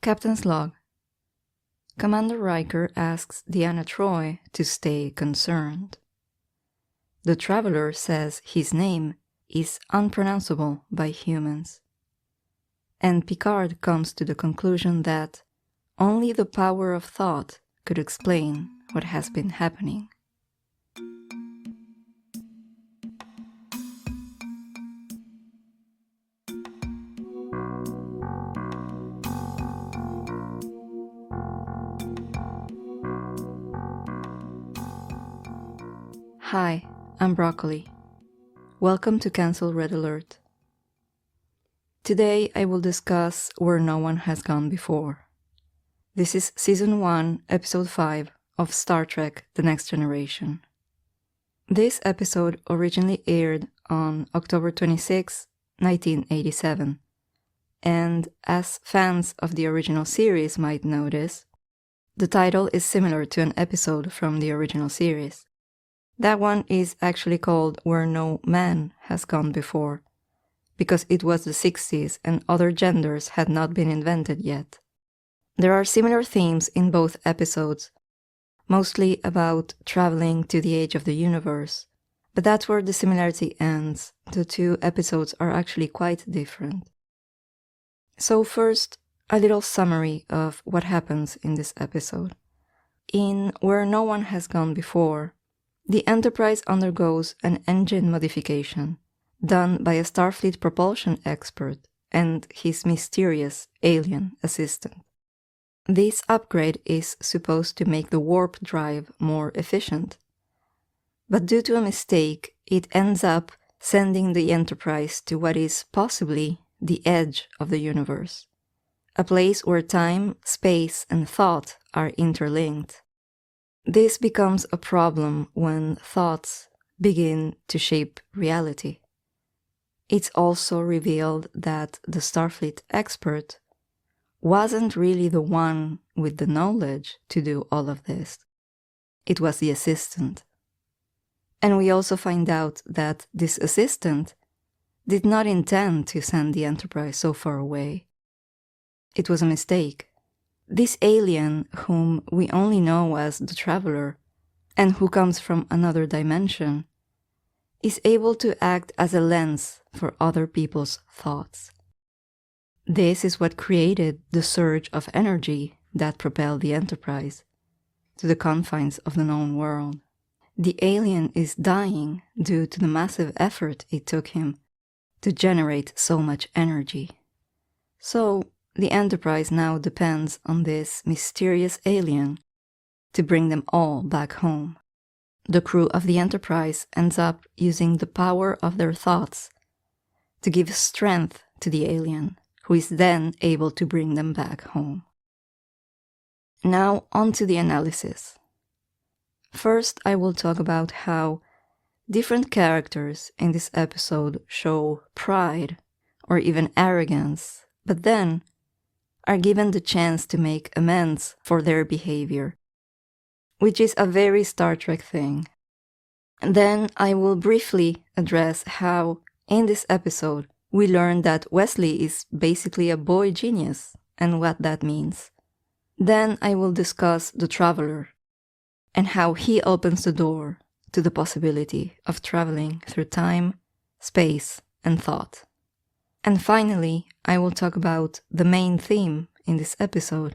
Captain's log. Commander Riker asks Deanna Troi to stay concerned. The Traveler says his name is unpronounceable by humans. And Picard comes to the conclusion that only the power of thought could explain what has been happening. Hi, I'm Broccoli. Welcome to Cancel Red Alert. Today I will discuss Where No One Has Gone Before. This is Season 1, Episode 5 of Star Trek The Next Generation. This episode originally aired on October 26, 1987, and as fans of the original series might notice, the title is similar to an episode from the original series. That one is actually called Where No Man Has Gone Before, because it was the 60s and other genders had not been invented yet. There are similar themes in both episodes, mostly about traveling to the edge of the universe, but that's where the similarity ends. The two episodes are actually quite different. So first, a little summary of what happens in this episode. In Where No One Has Gone Before, the Enterprise undergoes an engine modification done by a Starfleet propulsion expert and his mysterious alien assistant. This upgrade is supposed to make the warp drive more efficient, but due to a mistake, it ends up sending the Enterprise to what is possibly the edge of the universe, a place where time, space, and thought are interlinked. This becomes a problem when thoughts begin to shape reality. It's also revealed that the Starfleet expert wasn't really the one with the knowledge to do all of this. It was the assistant. And we also find out that this assistant did not intend to send the Enterprise so far away. It was a mistake. This alien, whom we only know as the Traveler, and who comes from another dimension, is able to act as a lens for other people's thoughts. This is what created the surge of energy that propelled the Enterprise to the confines of the known world. The alien is dying due to the massive effort it took him to generate so much energy. So, the Enterprise now depends on this mysterious alien to bring them all back home. The crew of the Enterprise ends up using the power of their thoughts to give strength to the alien, who is then able to bring them back home. Now on to the analysis. First, I will talk about how different characters in this episode show pride or even arrogance, but then are given the chance to make amends for their behavior, which is a very Star Trek thing. And then I will briefly address how, in this episode, we learn that Wesley is basically a boy genius and what that means. Then I will discuss the Traveler and how he opens the door to the possibility of traveling through time, space, and thought. And finally, I will talk about the main theme in this episode,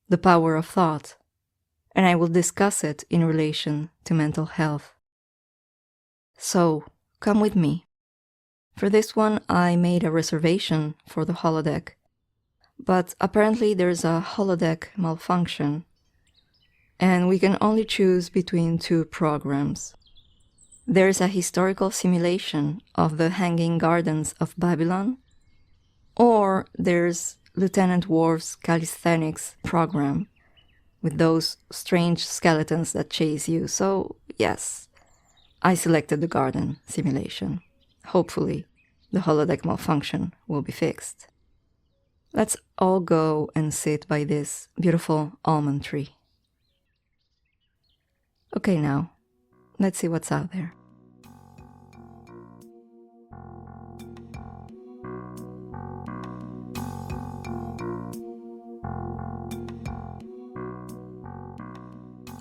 the power of thought, and I will discuss it in relation to mental health. So, come with me. For this one, I made a reservation for the holodeck, but apparently there's a holodeck malfunction, and we can only choose between two programs. There's a historical simulation of the Hanging Gardens of Babylon, or there's Lieutenant Worf's calisthenics program with those strange skeletons that chase you. So yes, I selected the garden simulation. Hopefully, the holodeck malfunction will be fixed. Let's all go and sit by this beautiful almond tree. Okay, now, let's see what's out there.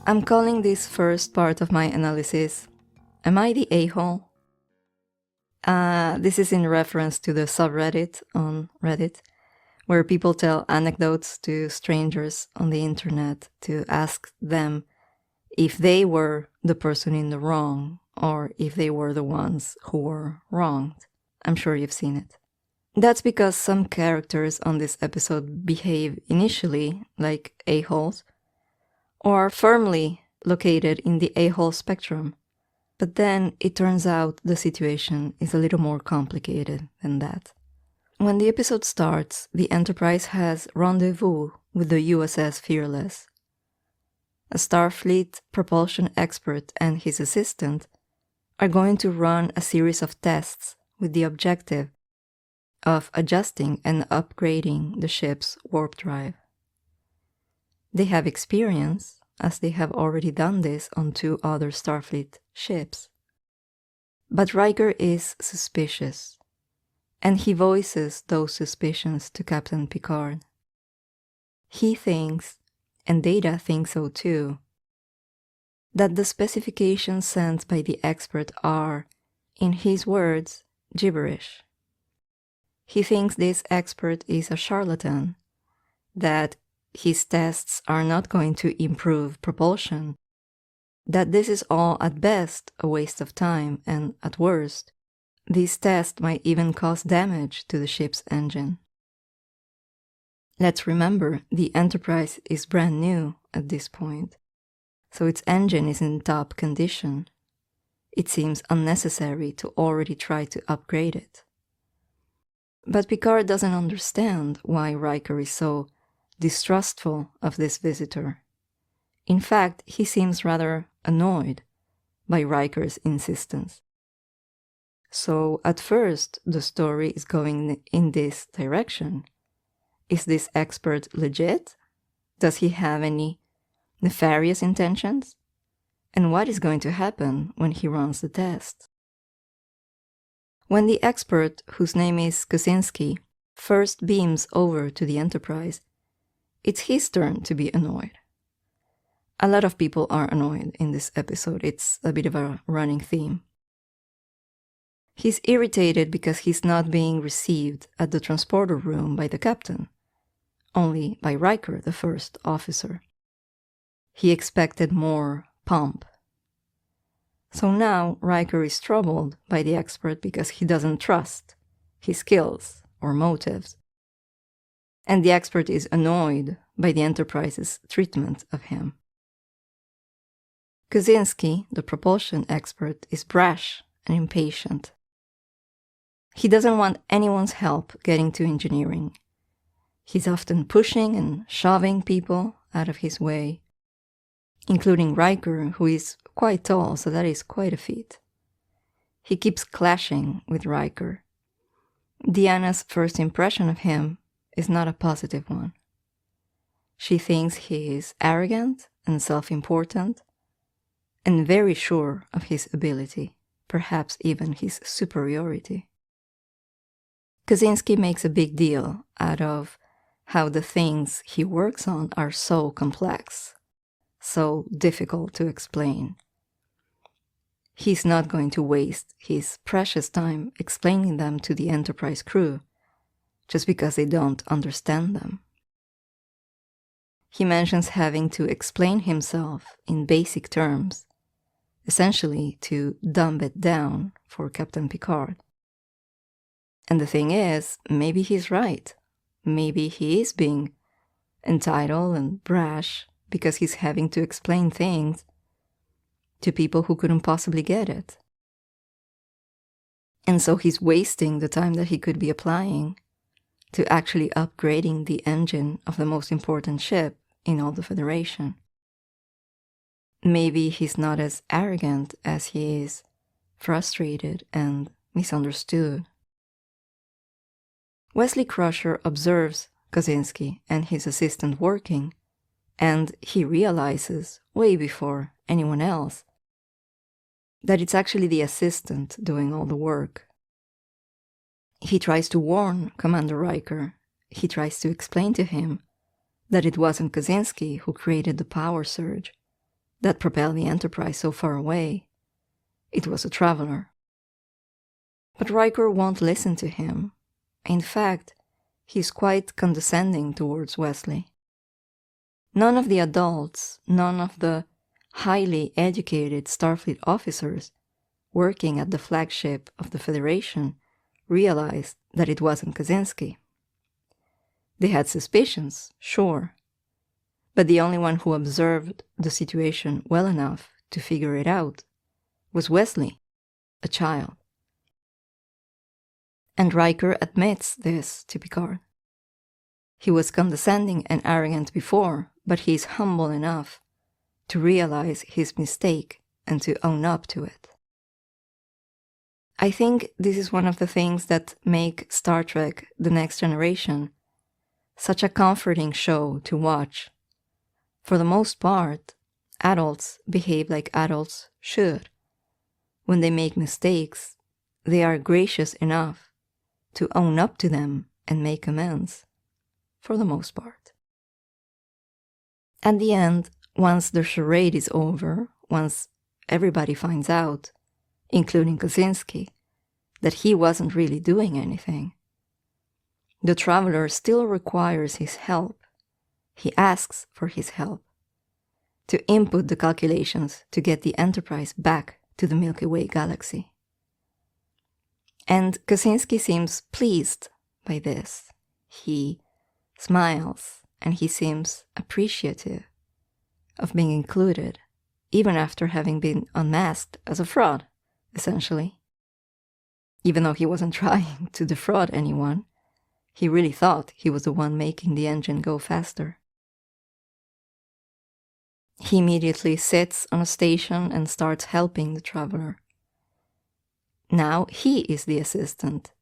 I'm calling this first part of my analysis, Am I the A-hole? This is in reference to the subreddit on Reddit, where people tell anecdotes to strangers on the internet to ask them if they were the person in the wrong or if they were the ones who were wronged. I'm sure you've seen it. That's because some characters on this episode behave initially like a-holes or are firmly located in the a-hole spectrum. But then it turns out the situation is a little more complicated than that. When the episode starts, the Enterprise has rendezvous with the USS Fearless. A Starfleet propulsion expert and his assistant are going to run a series of tests with the objective of adjusting and upgrading the ship's warp drive. They have experience, as they have already done this on 2 other Starfleet ships. But Riker is suspicious, and he voices those suspicions to Captain Picard. He thinks, and Data thinks so too, that the specifications sent by the expert are, in his words, gibberish. He thinks this expert is a charlatan, that his tests are not going to improve propulsion, that this is all at best a waste of time, and at worst, these tests might even cause damage to the ship's engine. Let's remember, the Enterprise is brand new at this point, so its engine is in top condition. It seems unnecessary to already try to upgrade it. But Picard doesn't understand why Riker is so distrustful of this visitor. In fact, he seems rather annoyed by Riker's insistence. So at first, the story is going in this direction. Is this expert legit? Does he have any nefarious intentions? And what is going to happen when he runs the test? When the expert, whose name is Kosinski, first beams over to the Enterprise, it's his turn to be annoyed. A lot of people are annoyed in this episode. It's a bit of a running theme. He's irritated because he's not being received at the transporter room by the captain, only by Riker, the first officer. He expected more pomp. So now Riker is troubled by the expert because he doesn't trust his skills or motives. And the expert is annoyed by the Enterprise's treatment of him. Kosinski, the propulsion expert, is brash and impatient. He doesn't want anyone's help getting to engineering. He's often pushing and shoving people out of his way, including Riker, who is quite tall, so that is quite a feat. He keeps clashing with Riker. Deanna's first impression of him is not a positive one. She thinks he is arrogant and self-important, and very sure of his ability, perhaps even his superiority. Kosinski makes a big deal out of how the things he works on are so complex, so difficult to explain. He's not going to waste his precious time explaining them to the Enterprise crew just because they don't understand them. He mentions having to explain himself in basic terms, essentially to dumb it down for Captain Picard. And the thing is, maybe he's right. Maybe he is being entitled and brash because he's having to explain things to people who couldn't possibly get it. And so he's wasting the time that he could be applying to actually upgrading the engine of the most important ship in all the Federation. Maybe he's not as arrogant as he is frustrated and misunderstood. Wesley Crusher observes Kosinski and his assistant working, and he realizes, way before anyone else, that it's actually the assistant doing all the work. He tries to warn Commander Riker. He tries to explain to him that it wasn't Kosinski who created the power surge, that propelled the Enterprise so far away. It was a traveler. But Riker won't listen to him. In fact, he's quite condescending towards Wesley. None of the adults, none of the highly educated Starfleet officers working at the flagship of the Federation realized that it wasn't Kaczynski. They had suspicions, sure, but the only one who observed the situation well enough to figure it out was Wesley, a child. And Riker admits this to Picard. He was condescending and arrogant before, but he's humble enough to realize his mistake and to own up to it. I think this is one of the things that make Star Trek: The Next Generation such a comforting show to watch. For the most part, adults behave like adults should. When they make mistakes, they are gracious enough to own up to them and make amends, for the most part. At the end, once the charade is over, once everybody finds out, including Kaczynski, that he wasn't really doing anything, the traveler still requires his help. He asks for his help to input the calculations to get the Enterprise back to the Milky Way galaxy. And Kaczynski seems pleased by this. He smiles and he seems appreciative of being included, even after having been unmasked as a fraud, essentially. Even though he wasn't trying to defraud anyone, he really thought he was the one making the engine go faster. He immediately sits on a station and starts helping the traveler. Now he is the assistant,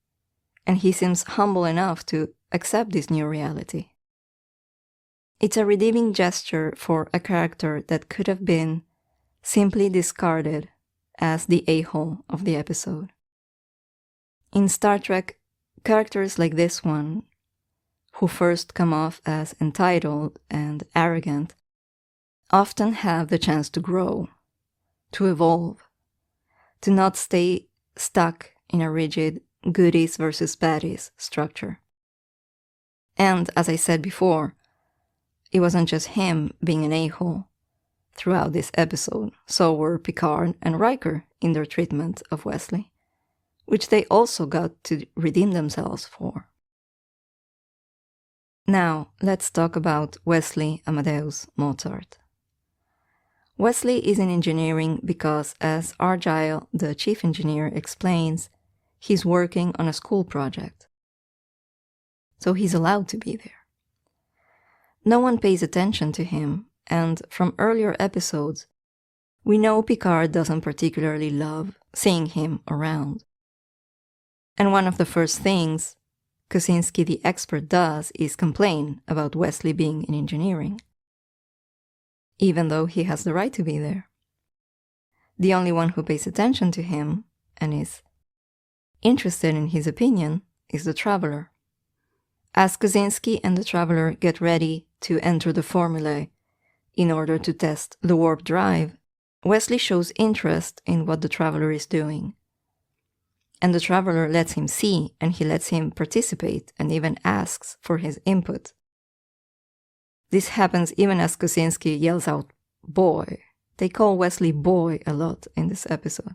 and he seems humble enough to accept this new reality. It's a redeeming gesture for a character that could have been simply discarded as the a-hole of the episode. In Star Trek, characters like this one, who first come off as entitled and arrogant, often have the chance to grow, to evolve, to not stay stuck in a rigid goodies versus baddies structure. And as I said before, it wasn't just him being an a-hole throughout this episode, so were Picard and Riker in their treatment of Wesley, which they also got to redeem themselves for. Now, let's talk about Wesley, Amadeus, Mozart. Wesley is in engineering because, as Argyle, the chief engineer, explains, he's working on a school project. So he's allowed to be there. No one pays attention to him, and from earlier episodes, we know Picard doesn't particularly love seeing him around. And one of the first things Kaczynski the expert does is complain about Wesley being in engineering, even though he has the right to be there. The only one who pays attention to him and is interested in his opinion is the traveler. As Kaczynski and the traveler get ready to enter the formulae in order to test the warp drive, Wesley shows interest in what the traveler is doing. And the traveler lets him see, and he lets him participate and even asks for his input. This happens even as Kaczynski yells out, "Boy." They call Wesley boy a lot in this episode.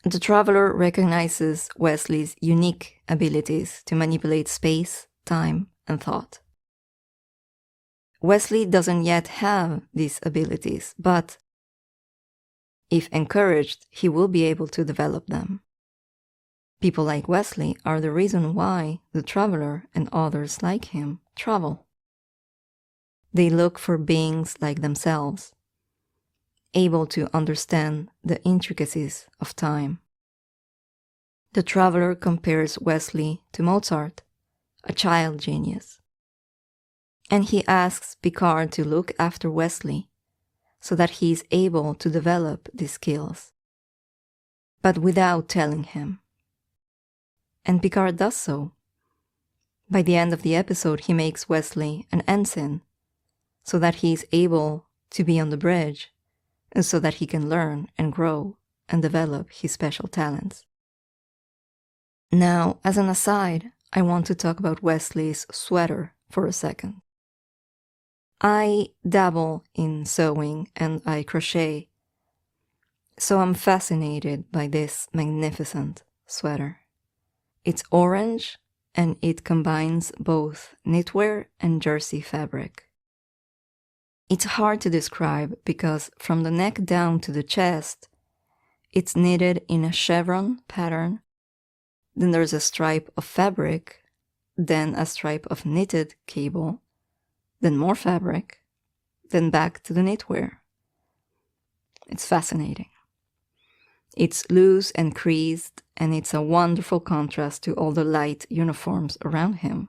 The traveler recognizes Wesley's unique abilities to manipulate space, time, and thought. Wesley doesn't yet have these abilities, but if encouraged, he will be able to develop them. People like Wesley are the reason why the traveler and others like him travel. They look for beings like themselves, able to understand the intricacies of time. The traveler compares Wesley to Mozart, a child genius. And he asks Picard to look after Wesley so that he is able to develop these skills, but without telling him. And Picard does so. By the end of the episode, he makes Wesley an ensign so that he is able to be on the bridge, and so that he can learn and grow and develop his special talents. Now, as an aside, I want to talk about Wesley's sweater for a second. I dabble in sewing and I crochet, so I'm fascinated by this magnificent sweater. It's orange and it combines both knitwear and jersey fabric. It's hard to describe because from the neck down to the chest, it's knitted in a chevron pattern, then there's a stripe of fabric, then a stripe of knitted cable, then more fabric, then back to the knitwear. It's fascinating. It's loose and creased, and it's a wonderful contrast to all the light uniforms around him.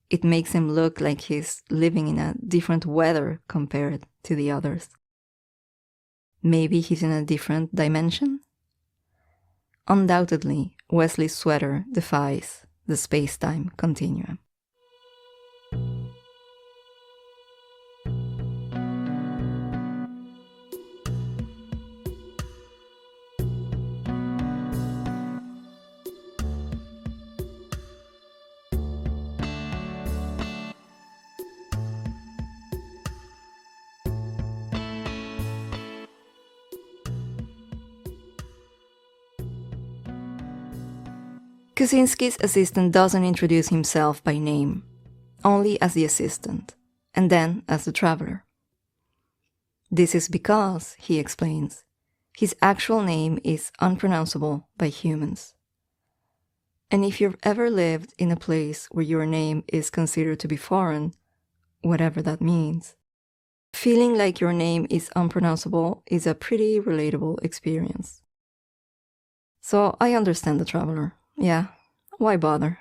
It makes him look like he's living in a different weather compared to the others. Maybe he's in a different dimension? Undoubtedly, Wesley's sweater defies the space-time continuum. Kaczynski's assistant doesn't introduce himself by name, only as the assistant, and then as the traveler. This is because, he explains, his actual name is unpronounceable by humans. And if you've ever lived in a place where your name is considered to be foreign, whatever that means, feeling like your name is unpronounceable is a pretty relatable experience. So I understand the traveler. Yeah, why bother?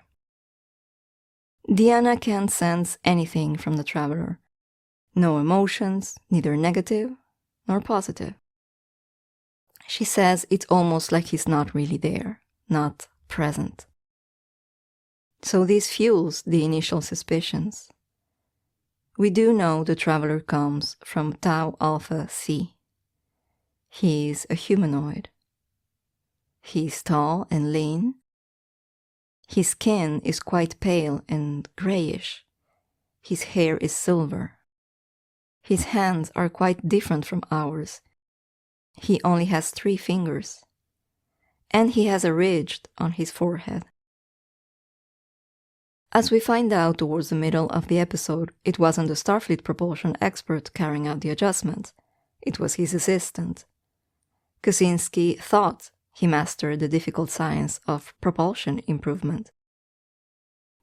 Diana can't sense anything from the traveler. No emotions, neither negative nor positive. She says it's almost like he's not really there, not present. So this fuels the initial suspicions. We do know the traveler comes from Tau Alpha C. He's a humanoid. He's tall and lean. His skin is quite pale and grayish. His hair is silver. His hands are quite different from ours. He only has 3 fingers. And he has a ridge on his forehead. As we find out towards the middle of the episode, it wasn't the Starfleet propulsion expert carrying out the adjustment. It was his assistant. Kaczynski thought he mastered the difficult science of propulsion improvement.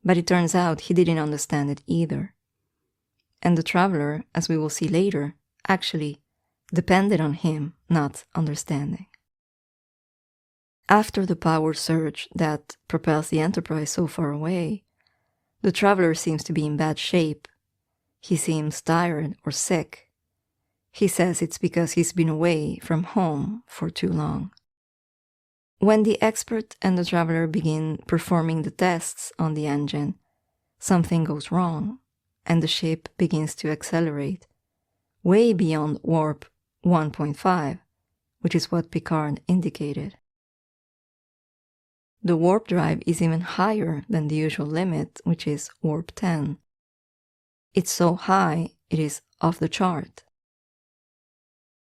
But it turns out he didn't understand it either. And the traveler, as we will see later, actually depended on him not understanding. After the power surge that propels the Enterprise so far away, the traveler seems to be in bad shape. He seems tired or sick. He says it's because he's been away from home for too long. When the expert and the traveler begin performing the tests on the engine, something goes wrong, and the ship begins to accelerate, way beyond warp 1.5, which is what Picard indicated. The warp drive is even higher than the usual limit, which is warp 10. It's so high, it is off the chart.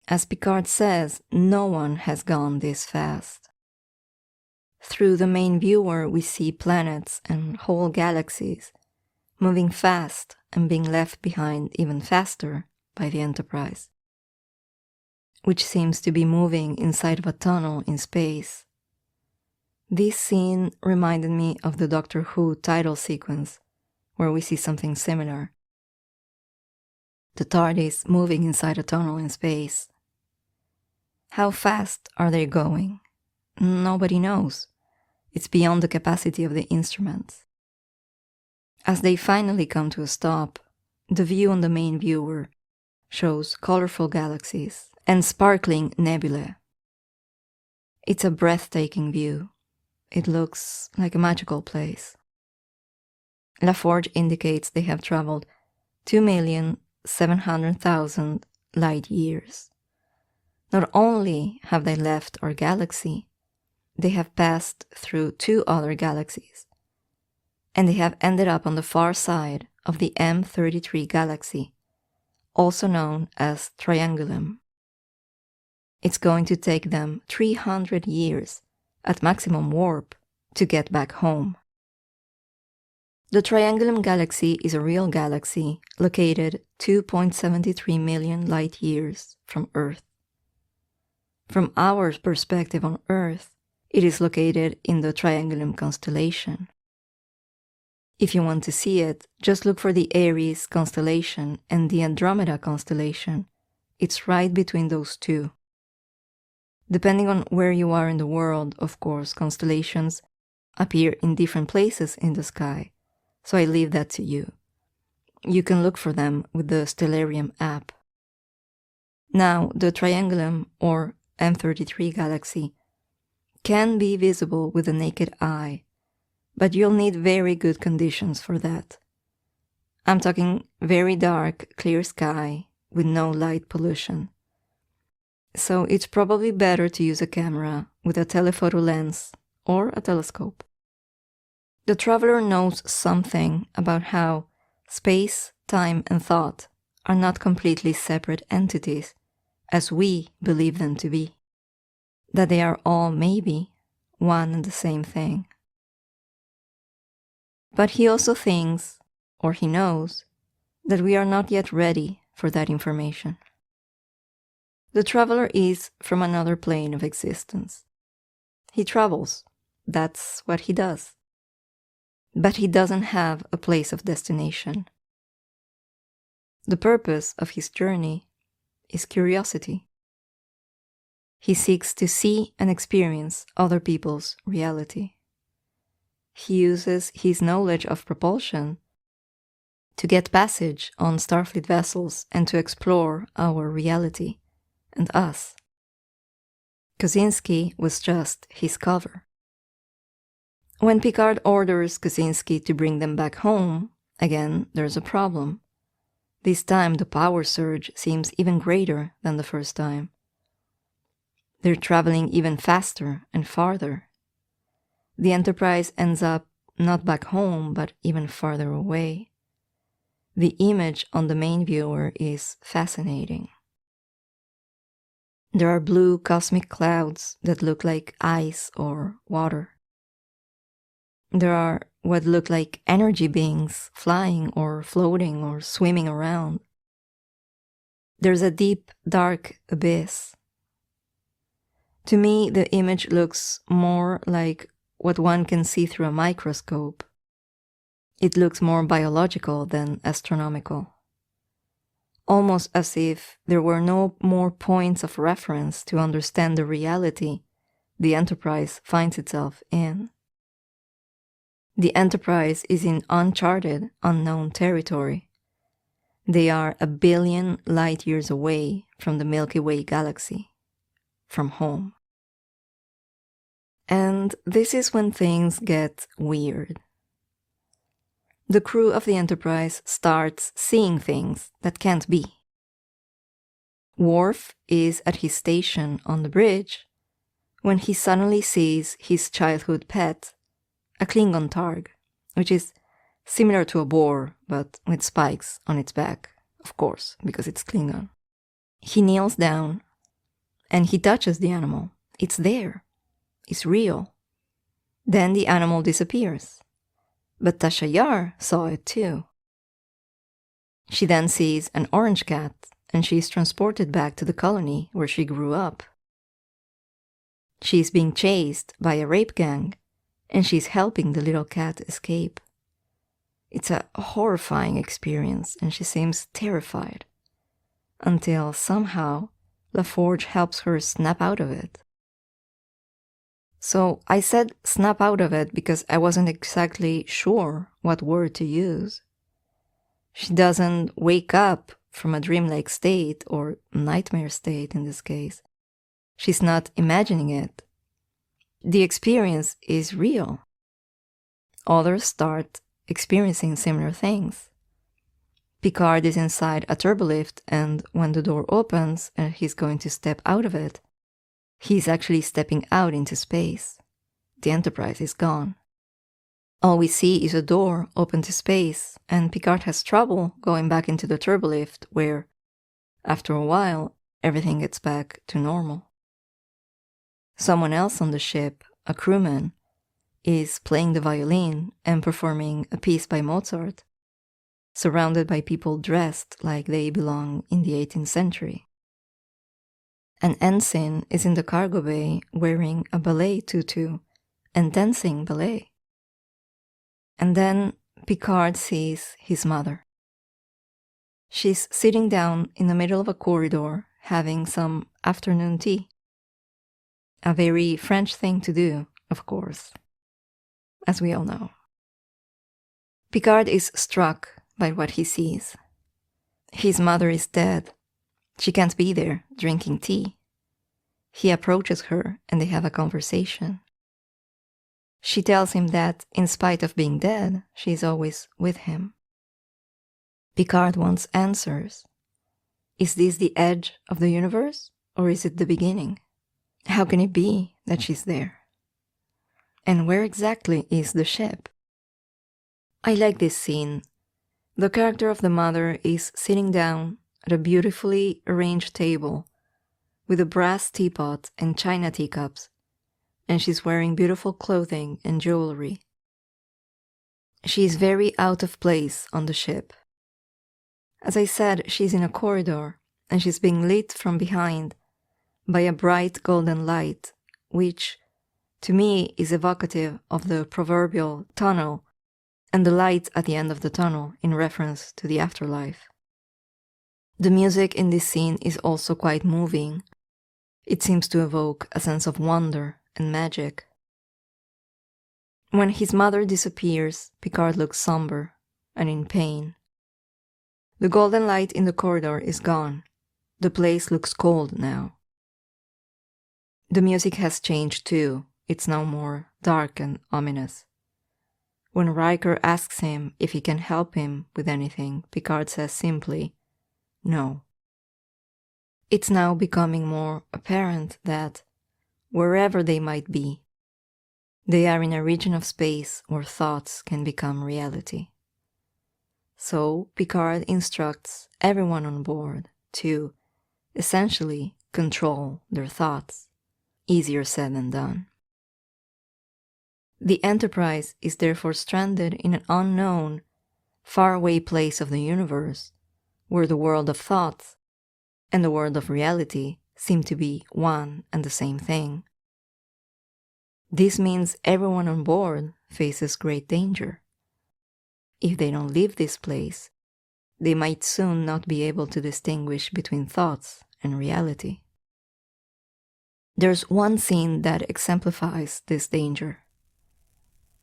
As Picard says, no one has gone this fast. Through the main viewer, we see planets and whole galaxies moving fast and being left behind even faster by the Enterprise, which seems to be moving inside of a tunnel in space. This scene reminded me of the Doctor Who title sequence, where we see something similar. The TARDIS moving inside a tunnel in space. How fast are they going? Nobody knows. It's beyond the capacity of the instruments. As they finally come to a stop, the view on the main viewer shows colorful galaxies and sparkling nebulae. It's a breathtaking view. It looks like a magical place. LaForge indicates they have traveled 2,700,000 light years. Not only have they left our galaxy, they have passed through 2 other galaxies, and they have ended up on the far side of the M33 galaxy, also known as Triangulum. It's going to take them 300 years at maximum warp to get back home. The Triangulum galaxy is a real galaxy located 2.73 million light years from Earth. From our perspective on Earth, it is located in the Triangulum constellation. If you want to see it, just look for the Aries constellation and the Andromeda constellation. It's right between those two. Depending on where you are in the world, of course, constellations appear in different places in the sky, so I leave that to you. You can look for them with the Stellarium app. Now, the Triangulum, or M33 galaxy, can be visible with the naked eye, but you'll need very good conditions for that. I'm talking very dark, clear sky with no light pollution. So it's probably better to use a camera with a telephoto lens or a telescope. The traveler knows something about how space, time, and thought are not completely separate entities, as we believe them to be. That they are all maybe one and the same thing. But he also thinks, or he knows, that we are not yet ready for that information. The traveler is from another plane of existence. He travels. That's what he does. But he doesn't have a place of destination. The purpose of his journey is curiosity. He seeks to see and experience other people's reality. He uses his knowledge of propulsion to get passage on Starfleet vessels and to explore our reality and us. Kosinski was just his cover. When Picard orders Kosinski to bring them back home, again, there's a problem. This time the power surge seems even greater than the first time. They're traveling even faster and farther. The Enterprise ends up not back home, but even farther away. The image on the main viewer is fascinating. There are blue cosmic clouds that look like ice or water. There are what look like energy beings flying or floating or swimming around. There's a deep, dark abyss. To me, the image looks more like what one can see through a microscope. It looks more biological than astronomical. Almost as if there were no more points of reference to understand the reality the Enterprise finds itself in. The Enterprise is in uncharted, unknown territory. They are 1 billion light years away from the Milky Way galaxy, from home. And this is when things get weird. The crew of the Enterprise starts seeing things that can't be. Worf is at his station on the bridge when he suddenly sees his childhood pet, a Klingon Targ, which is similar to a boar, but with spikes on its back, of course, because it's Klingon. He kneels down, and he touches the animal. It's there. It's real. Then the animal disappears. But Tasha Yar saw it too. She then sees an orange cat, and she is transported back to the colony where she grew up. She is being chased by a rape gang, and she's helping the little cat escape. It's a horrifying experience, and she seems terrified, until somehow LaForge helps her snap out of it. So I said snap out of it because I wasn't exactly sure what word to use. She doesn't wake up from a dreamlike state, or nightmare state in this case. She's not imagining it. The experience is real. Others start experiencing similar things. Picard is inside a turbolift, and when the door opens and he's going to step out of it, he's actually stepping out into space. The Enterprise is gone. All we see is a door open to space, and Picard has trouble going back into the turbolift where, after a while, everything gets back to normal. Someone else on the ship, a crewman, is playing the violin and performing a piece by Mozart, surrounded by people dressed like they belong in the 18th century. An ensign is in the cargo bay wearing a ballet tutu and dancing ballet. And then Picard sees his mother. She's sitting down in the middle of a corridor having some afternoon tea. A very French thing to do, of course, as we all know. Picard is struck by what he sees. His mother is dead. She can't be there drinking tea. He approaches her and they have a conversation. She tells him that, in spite of being dead, she's always with him. Picard wants answers. Is this the edge of the universe, or is it the beginning? How can it be that she's there? And where exactly is the ship? I like this scene. The character of the mother is sitting down at a beautifully arranged table with a brass teapot and china teacups, and she's wearing beautiful clothing and jewelry. She is very out of place on the ship. As I said, she's in a corridor, and she's being lit from behind by a bright golden light, which, to me, is evocative of the proverbial tunnel and the light at the end of the tunnel in reference to the afterlife. The music in this scene is also quite moving. It seems to evoke a sense of wonder and magic. When his mother disappears, Picard looks somber and in pain. The golden light in the corridor is gone. The place looks cold now. The music has changed too. It's now more dark and ominous. When Riker asks him if he can help him with anything, Picard says simply, no. It's now becoming more apparent that, wherever they might be, they are in a region of space where thoughts can become reality. So Picard instructs everyone on board to, essentially, control their thoughts. Easier said than done. The Enterprise is therefore stranded in an unknown, faraway place of the universe, where the world of thoughts and the world of reality seem to be one and the same thing. This means everyone on board faces great danger. If they don't leave this place, they might soon not be able to distinguish between thoughts and reality. There's one scene that exemplifies this danger.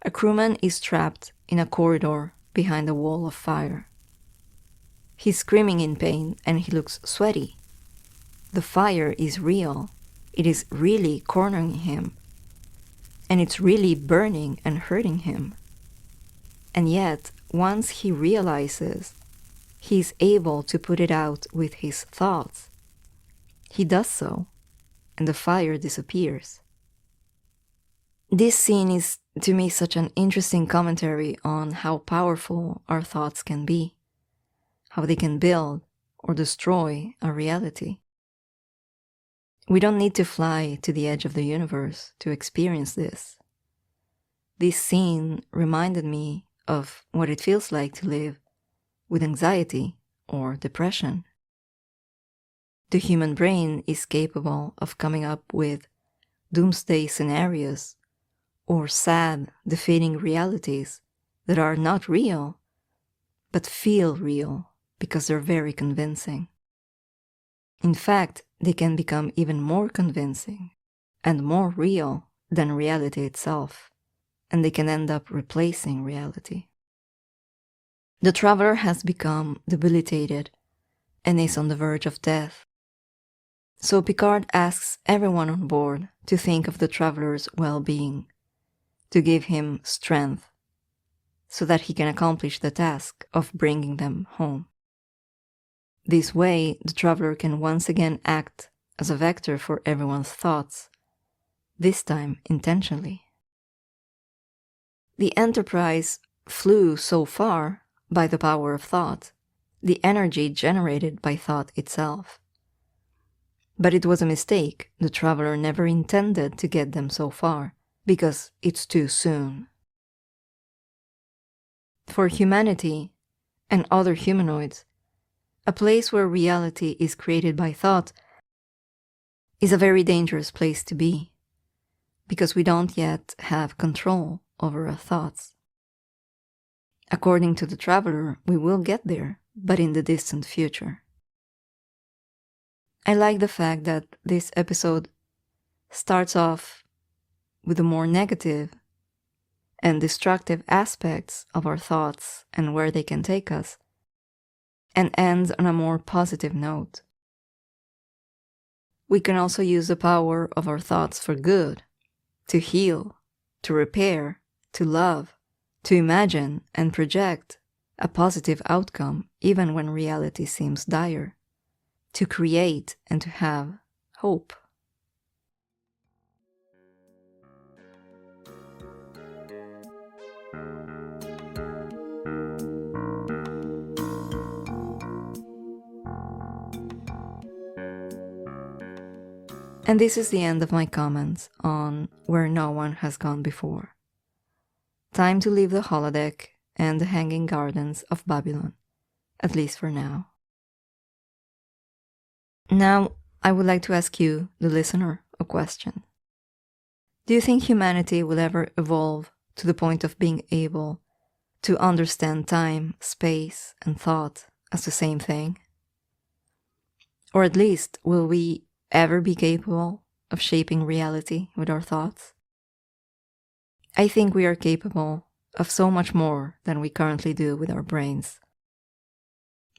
A crewman is trapped in a corridor behind a wall of fire. He's screaming in pain and he looks sweaty. The fire is real. It is really cornering him. And it's really burning and hurting him. And yet, once he realizes, he's able to put it out with his thoughts. He does so, and the fire disappears. This scene is, to me, such an interesting commentary on how powerful our thoughts can be, how they can build or destroy our reality. We don't need to fly to the edge of the universe to experience this. This scene reminded me of what it feels like to live with anxiety or depression. The human brain is capable of coming up with doomsday scenarios or sad, defeating realities that are not real, but feel real because they're very convincing. In fact, they can become even more convincing and more real than reality itself, and they can end up replacing reality. The traveler has become debilitated and is on the verge of death. So Picard asks everyone on board to think of the traveler's well-being, to give him strength, so that he can accomplish the task of bringing them home. This way, the traveler can once again act as a vector for everyone's thoughts, this time intentionally. The Enterprise flew so far by the power of thought, the energy generated by thought itself. But it was a mistake. The traveler never intended to get them so far, because it's too soon. For humanity and other humanoids, a place where reality is created by thought is a very dangerous place to be, because we don't yet have control over our thoughts. According to the traveler, we will get there, but in the distant future. I like the fact that this episode starts off with the more negative and destructive aspects of our thoughts and where they can take us, and ends on a more positive note. We can also use the power of our thoughts for good, to heal, to repair, to love, to imagine and project a positive outcome even when reality seems dire, to create and to have hope. And this is the end of my comments on Where No One Has Gone Before. Time to leave the holodeck and the Hanging Gardens of Babylon, at least for now. Now, I would like to ask you, the listener, a question. Do you think humanity will ever evolve to the point of being able to understand time, space, and thought as the same thing? Or at least, will we ever be capable of shaping reality with our thoughts? I think we are capable of so much more than we currently do with our brains.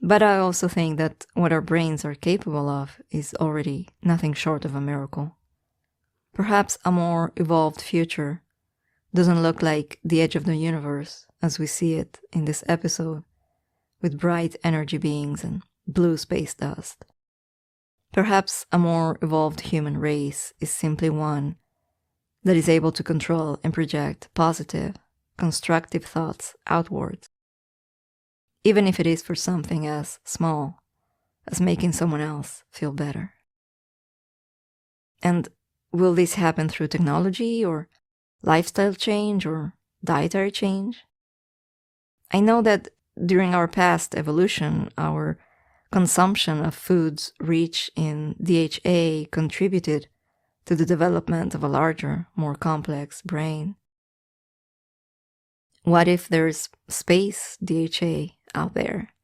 But I also think that what our brains are capable of is already nothing short of a miracle. Perhaps a more evolved future doesn't look like the edge of the universe as we see it in this episode, with bright energy beings and blue space dust. Perhaps a more evolved human race is simply one that is able to control and project positive, constructive thoughts outwards, even if it is for something as small as making someone else feel better. And will this happen through technology or lifestyle change or dietary change? I know that during our past evolution, our consumption of foods rich in DHA contributed to the development of a larger, more complex brain. What if there's space DHA out there?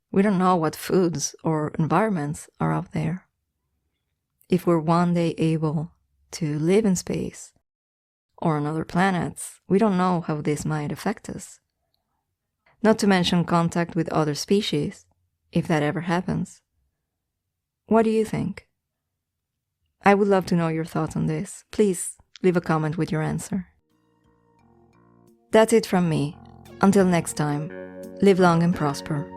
We don't know what foods or environments are out there. If we're one day able to live in space or on other planets, we don't know how this might affect us. Not to mention contact with other species, if that ever happens. What do you think? I would love to know your thoughts on this. Please leave a comment with your answer. That's it from me. Until next time, live long and prosper.